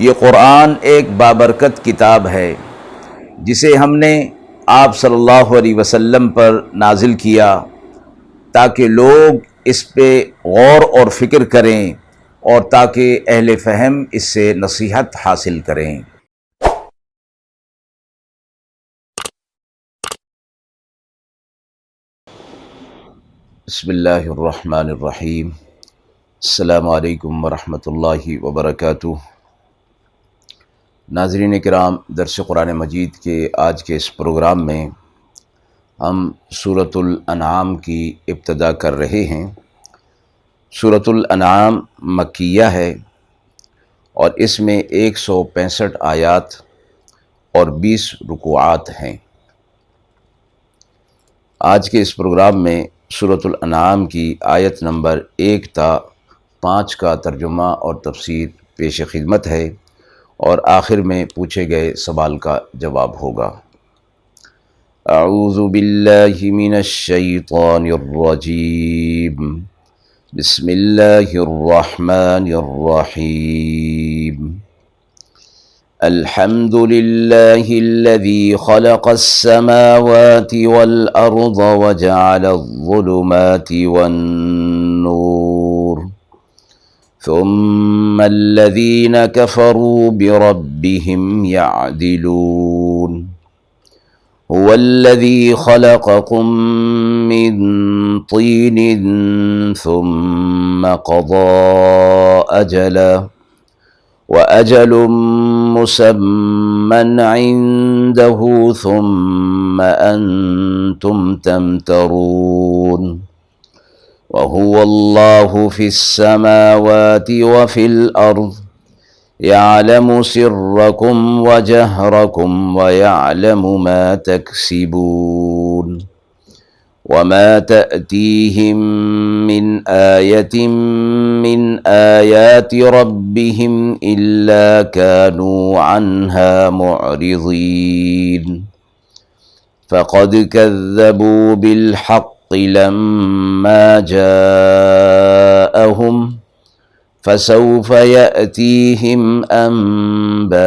یہ قرآن ایک بابرکت کتاب ہے جسے ہم نے آپ صلی اللہ علیہ وسلم پر نازل کیا تاکہ لوگ اس پہ غور اور فکر کریں اور تاکہ اہل فہم اس سے نصیحت حاصل کریں۔ بسم اللہ الرحمن الرحیم۔ السلام علیکم ورحمۃ اللہ وبرکاتہ۔ ناظرین کرام، درس قرآن مجید کے آج کے اس پروگرام میں ہم سورۃ الانعام کی ابتدا کر رہے ہیں۔ سورۃ الانعام مکیہ ہے اور اس میں 165 آیات اور 20 رکوعات ہیں۔ آج کے اس پروگرام میں سورۃ الانعام کی آیت نمبر 1 تا 5 کا ترجمہ اور تفسیر پیش خدمت ہے اور آخر میں پوچھے گئے سوال کا جواب ہوگا۔ اعوذ باللہ من الشیطان الرجیم، بسم اللہ الرحمن الرحیم۔ الحمد للہ الذی خلق السماوات والارض وجعل الظلمات والنور ثم الذین کفروا بربهم یعدلون۔ هو الذی خلقکم من طین ثم قضى أجلا وأجل مسمى عنده ثم أنتم تمترون۔ وهو الله في السماوات وفي الأرض يعلم سركم وجهركم ويعلم ما تكسبون وما تأتيهم من آية من آيات ربهم إلا كانوا عنها معرضين۔ فقد كذبوا بالحق لما جاءهم فسوف يأتيهم أنباء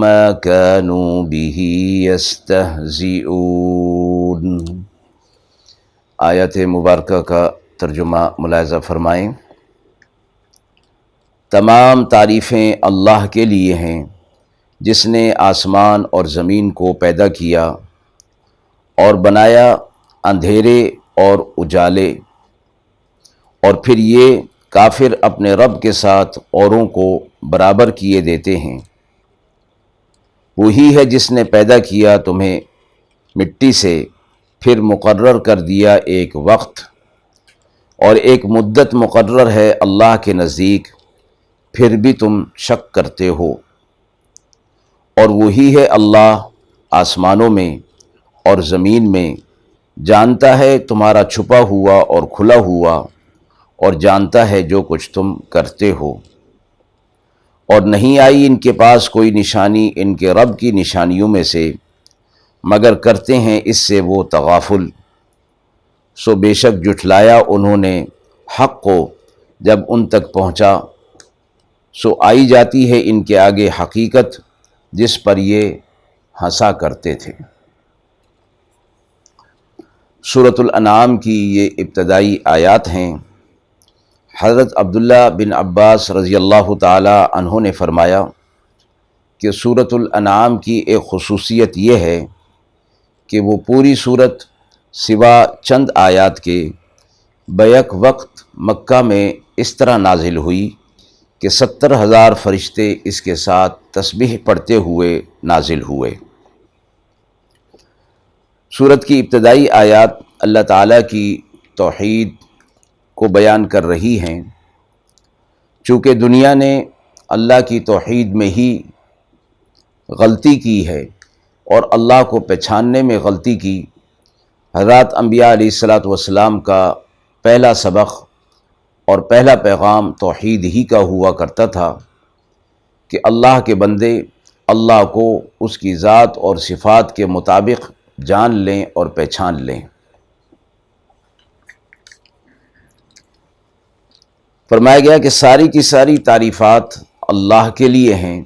ما كانوا به يستهزئون۔ آیت مبارکہ کا ترجمہ ملاحظہ فرمائیں۔ تمام تعریفیں اللہ کے لیے ہیں جس نے آسمان اور زمین کو پیدا کیا اور بنایا اندھیرے اور اجالے، اور پھر یہ کافر اپنے رب کے ساتھ اوروں کو برابر کیے دیتے ہیں۔ وہی ہے جس نے پیدا کیا تمہیں مٹی سے، پھر مقرر کر دیا ایک وقت، اور ایک مدت مقرر ہے اللہ کے نزدیک، پھر بھی تم شک کرتے ہو۔ اور وہی ہے اللہ آسمانوں میں اور زمین میں، جانتا ہے تمہارا چھپا ہوا اور کھلا ہوا، اور جانتا ہے جو کچھ تم کرتے ہو۔ اور نہیں آئی ان کے پاس کوئی نشانی ان کے رب کی نشانیوں میں سے، مگر کرتے ہیں اس سے وہ تغافل۔ سو بے شک جھٹلایا انہوں نے حق کو جب ان تک پہنچا، سو آئی جاتی ہے ان کے آگے حقیقت جس پر یہ ہنسا کرتے تھے۔ سورۃ الانعام کی یہ ابتدائی آیات ہیں۔ حضرت عبداللہ بن عباس رضی اللہ تعالی عنہ نے فرمایا کہ سورۃ الانعام کی ایک خصوصیت یہ ہے کہ وہ پوری سورت سوا چند آیات کے بیک وقت مکہ میں اس طرح نازل ہوئی کہ 70,000 فرشتے اس کے ساتھ تسبیح پڑھتے ہوئے نازل ہوئے۔ سورت کی ابتدائی آیات اللہ تعالیٰ کی توحید کو بیان کر رہی ہیں۔ چونکہ دنیا نے اللہ کی توحید میں ہی غلطی کی ہے اور اللہ کو پہچاننے میں غلطی کی، حضرات انبیاء علیہ السلام کا پہلا سبق اور پہلا پیغام توحید ہی کا ہوا کرتا تھا کہ اللہ کے بندے اللہ کو اس کی ذات اور صفات کے مطابق جان لیں اور پہچان لیں۔ فرمایا گیا کہ ساری کی ساری تعریفات اللہ کے لیے ہیں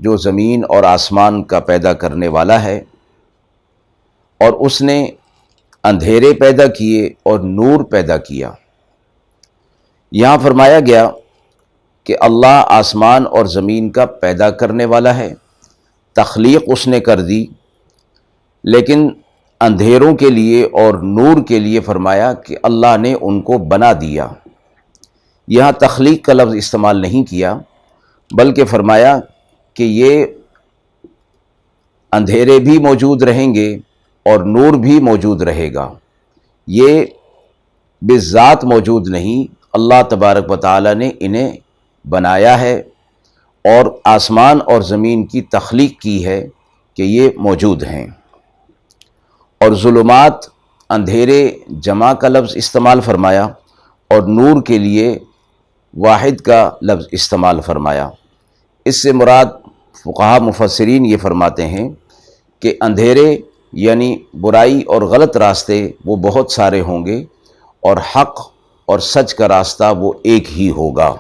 جو زمین اور آسمان کا پیدا کرنے والا ہے، اور اس نے اندھیرے پیدا کیے اور نور پیدا کیا۔ یہاں فرمایا گیا کہ اللہ آسمان اور زمین کا پیدا کرنے والا ہے، تخلیق اس نے کر دی، لیکن اندھیروں کے لیے اور نور کے لیے فرمایا کہ اللہ نے ان کو بنا دیا۔ یہاں تخلیق کا لفظ استعمال نہیں کیا، بلکہ فرمایا کہ یہ اندھیرے بھی موجود رہیں گے اور نور بھی موجود رہے گا، یہ بذات موجود نہیں، اللہ تبارک و تعالی نے انہیں بنایا ہے اور آسمان اور زمین کی تخلیق کی ہے کہ یہ موجود ہیں۔ اور ظلمات، اندھیرے جمع کا لفظ استعمال فرمایا اور نور کے لیے واحد کا لفظ استعمال فرمایا۔ اس سے مراد فقہا مفسرین یہ فرماتے ہیں کہ اندھیرے یعنی برائی اور غلط راستے وہ بہت سارے ہوں گے، اور حق اور سچ کا راستہ وہ ایک ہی ہوگا۔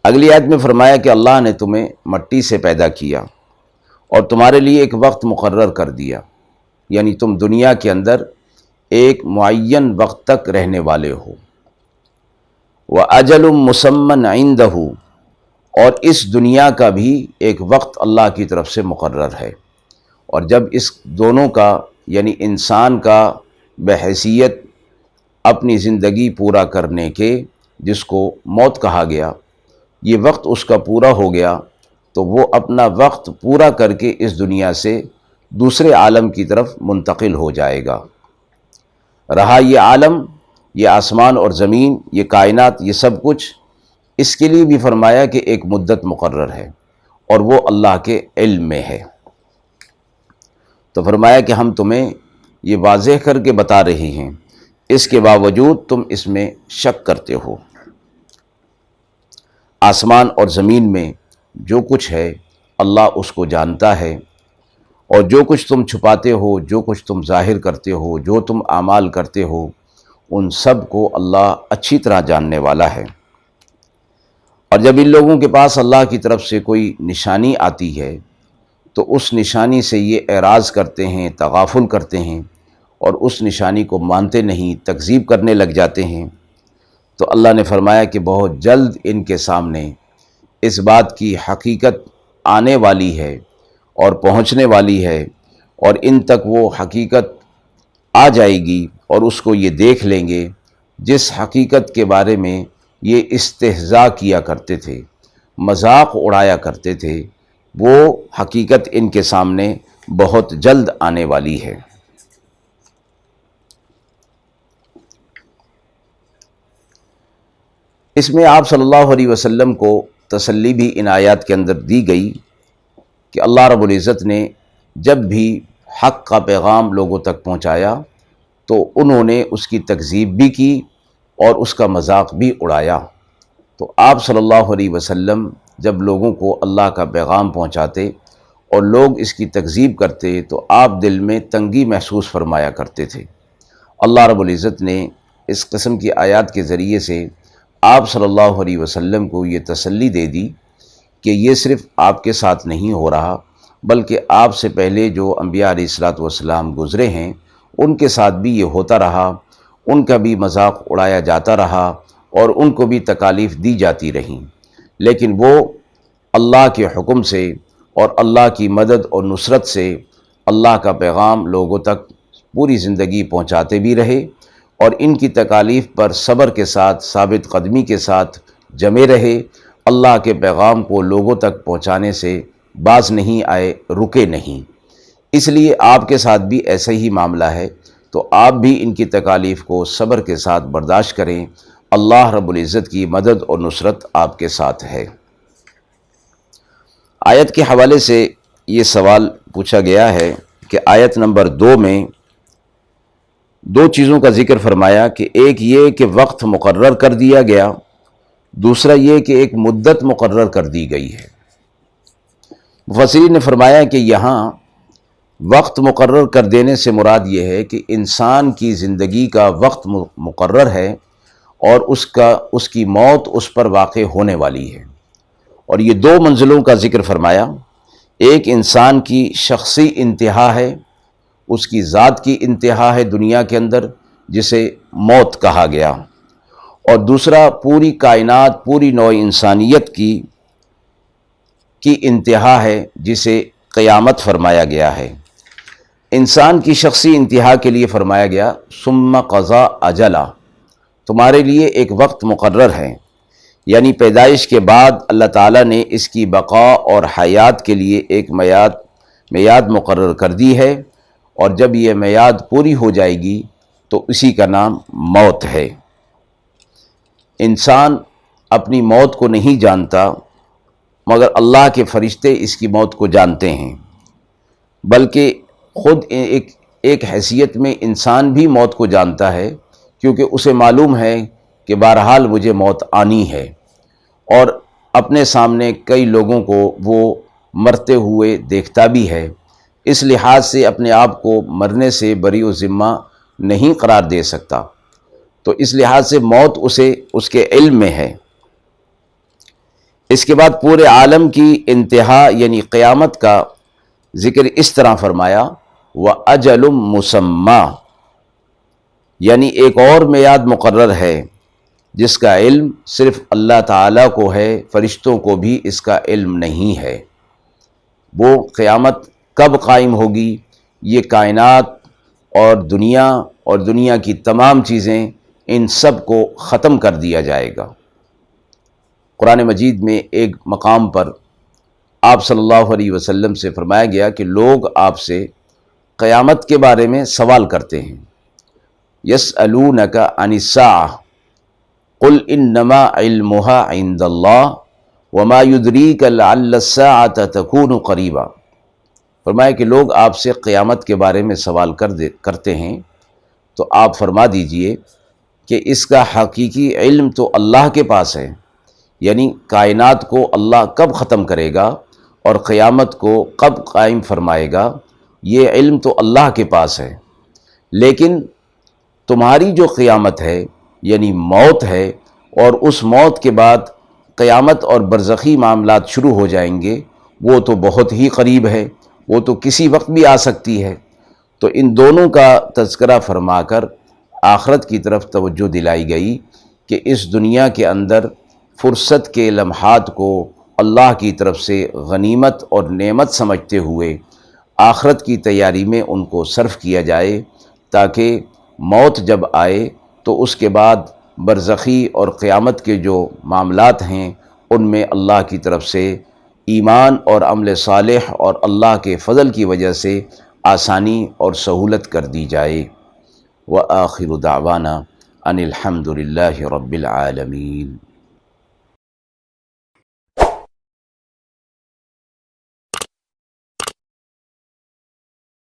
اگلی آیت میں فرمایا کہ اللہ نے تمہیں مٹی سے پیدا کیا اور تمہارے لیے ایک وقت مقرر کر دیا، یعنی تم دنیا کے اندر ایک معین وقت تک رہنے والے ہو۔ وَأَجَلٌ مُّسَمًّى عِندَهُ، اور اس دنیا کا بھی ایک وقت اللہ کی طرف سے مقرر ہے۔ اور جب اس دونوں کا یعنی انسان کا بحیثیت اپنی زندگی پورا کرنے کے، جس کو موت کہا گیا، یہ وقت اس کا پورا ہو گیا، تو وہ اپنا وقت پورا کر کے اس دنیا سے دوسرے عالم کی طرف منتقل ہو جائے گا۔ رہا یہ عالم، یہ آسمان اور زمین، یہ کائنات، یہ سب کچھ، اس کے لیے بھی فرمایا کہ ایک مدت مقرر ہے اور وہ اللہ کے علم میں ہے۔ تو فرمایا کہ ہم تمہیں یہ واضح کر کے بتا رہے ہیں، اس کے باوجود تم اس میں شک کرتے ہو۔ آسمان اور زمین میں جو کچھ ہے اللہ اس کو جانتا ہے، اور جو کچھ تم چھپاتے ہو، جو کچھ تم ظاہر کرتے ہو، جو تم اعمال کرتے ہو، ان سب کو اللہ اچھی طرح جاننے والا ہے۔ اور جب ان لوگوں کے پاس اللہ کی طرف سے کوئی نشانی آتی ہے تو اس نشانی سے یہ اعراض کرتے ہیں، تغافل کرتے ہیں، اور اس نشانی کو مانتے نہیں، تکذیب کرنے لگ جاتے ہیں۔ تو اللہ نے فرمایا کہ بہت جلد ان کے سامنے اس بات کی حقیقت آنے والی ہے اور پہنچنے والی ہے، اور ان تک وہ حقیقت آ جائے گی اور اس کو یہ دیکھ لیں گے جس حقیقت کے بارے میں یہ استہزاء کیا کرتے تھے، مذاق اڑایا کرتے تھے، وہ حقیقت ان کے سامنے بہت جلد آنے والی ہے۔ اس میں آپ صلی اللہ علیہ وسلم کو تسلی بھی ان آیات کے اندر دی گئی کہ اللہ رب العزت نے جب بھی حق کا پیغام لوگوں تک پہنچایا تو انہوں نے اس کی تکذیب بھی کی اور اس کا مذاق بھی اڑایا۔ تو آپ صلی اللہ علیہ وسلم جب لوگوں کو اللہ کا پیغام پہنچاتے اور لوگ اس کی تکذیب کرتے تو آپ دل میں تنگی محسوس فرمایا کرتے تھے۔ اللہ رب العزت نے اس قسم کی آیات کے ذریعے سے آپ صلی اللہ علیہ وسلم کو یہ تسلی دے دی کہ یہ صرف آپ کے ساتھ نہیں ہو رہا، بلکہ آپ سے پہلے جو انبیاء علیہ الصلوۃ والسلام گزرے ہیں ان کے ساتھ بھی یہ ہوتا رہا، ان کا بھی مذاق اڑایا جاتا رہا اور ان کو بھی تکالیف دی جاتی رہیں، لیکن وہ اللہ کے حکم سے اور اللہ کی مدد اور نصرت سے اللہ کا پیغام لوگوں تک پوری زندگی پہنچاتے بھی رہے، اور ان کی تکالیف پر صبر کے ساتھ، ثابت قدمی کے ساتھ جمے رہے، اللہ کے پیغام کو لوگوں تک پہنچانے سے باز نہیں آئے، رکے نہیں۔ اس لیے آپ کے ساتھ بھی ایسا ہی معاملہ ہے، تو آپ بھی ان کی تکالیف کو صبر کے ساتھ برداشت کریں، اللہ رب العزت کی مدد اور نصرت آپ کے ساتھ ہے۔ آیت کے حوالے سے یہ سوال پوچھا گیا ہے کہ آیت نمبر 2 میں دو چیزوں کا ذکر فرمایا کہ ایک یہ کہ وقت مقرر کر دیا گیا، دوسرا یہ کہ ایک مدت مقرر کر دی گئی ہے۔ مفسرین نے فرمایا کہ یہاں وقت مقرر کر دینے سے مراد یہ ہے کہ انسان کی زندگی کا وقت مقرر ہے اور اس کی موت اس پر واقع ہونے والی ہے۔ اور یہ دو منزلوں کا ذکر فرمایا، ایک انسان کی شخصی انتہا ہے، اس کی ذات کی انتہا ہے دنیا کے اندر جسے موت کہا گیا، اور دوسرا پوری کائنات، پوری نوع انسانیت کی انتہا ہے جسے قیامت فرمایا گیا ہے۔ انسان کی شخصی انتہا کے لیے فرمایا گیا ثم قضا اجلا، تمہارے لیے ایک وقت مقرر ہے، یعنی پیدائش کے بعد اللہ تعالیٰ نے اس کی بقا اور حیات کے لیے ایک میعاد مقرر کر دی ہے، اور جب یہ میعاد پوری ہو جائے گی تو اسی کا نام موت ہے۔ انسان اپنی موت کو نہیں جانتا، مگر اللہ کے فرشتے اس کی موت کو جانتے ہیں، بلکہ خود ایک حیثیت میں انسان بھی موت کو جانتا ہے، کیونکہ اسے معلوم ہے کہ بہرحال مجھے موت آنی ہے، اور اپنے سامنے کئی لوگوں کو وہ مرتے ہوئے دیکھتا بھی ہے، اس لحاظ سے اپنے آپ کو مرنے سے بری و ذمہ نہیں قرار دے سکتا، تو اس لحاظ سے موت اسے اس کے علم میں ہے۔ اس کے بعد پورے عالم کی انتہا یعنی قیامت کا ذکر اس طرح فرمایا وَأَجَلٌ مُّسَمًّى، یعنی ایک اور میعاد مقرر ہے جس کا علم صرف اللہ تعالیٰ کو ہے، فرشتوں کو بھی اس کا علم نہیں ہے۔ وہ قیامت کب قائم ہوگی، یہ کائنات اور دنیا کی تمام چیزیں، ان سب کو ختم کر دیا جائے گا۔ قرآن مجید میں ایک مقام پر آپ صلی اللہ علیہ وسلم سے فرمایا گیا کہ لوگ آپ سے قیامت کے بارے میں سوال کرتے ہیں، یسألونک عن الساعہ قل انما علمها عند اللہ وما یدریک لعل الساعة تکون قریبا۔ فرمایا کہ لوگ آپ سے قیامت کے بارے میں سوال کرتے ہیں، تو آپ فرما دیجئے کہ اس کا حقیقی علم تو اللہ کے پاس ہے، یعنی کائنات کو اللہ کب ختم کرے گا اور قیامت کو کب قائم فرمائے گا، یہ علم تو اللہ کے پاس ہے، لیکن تمہاری جو قیامت ہے یعنی موت ہے، اور اس موت کے بعد قیامت اور برزخی معاملات شروع ہو جائیں گے، وہ تو بہت ہی قریب ہے، وہ تو کسی وقت بھی آ سکتی ہے۔ تو ان دونوں کا تذکرہ فرما کر آخرت کی طرف توجہ دلائی گئی کہ اس دنیا کے اندر فرصت کے لمحات کو اللہ کی طرف سے غنیمت اور نعمت سمجھتے ہوئے آخرت کی تیاری میں ان کو صرف کیا جائے، تاکہ موت جب آئے تو اس کے بعد برزخی اور قیامت کے جو معاملات ہیں ان میں اللہ کی طرف سے ایمان اور عمل صالح اور اللہ کے فضل کی وجہ سے آسانی اور سہولت کر دی جائے۔ وآخر دعوانا ان الحمد للہ رب العالمین۔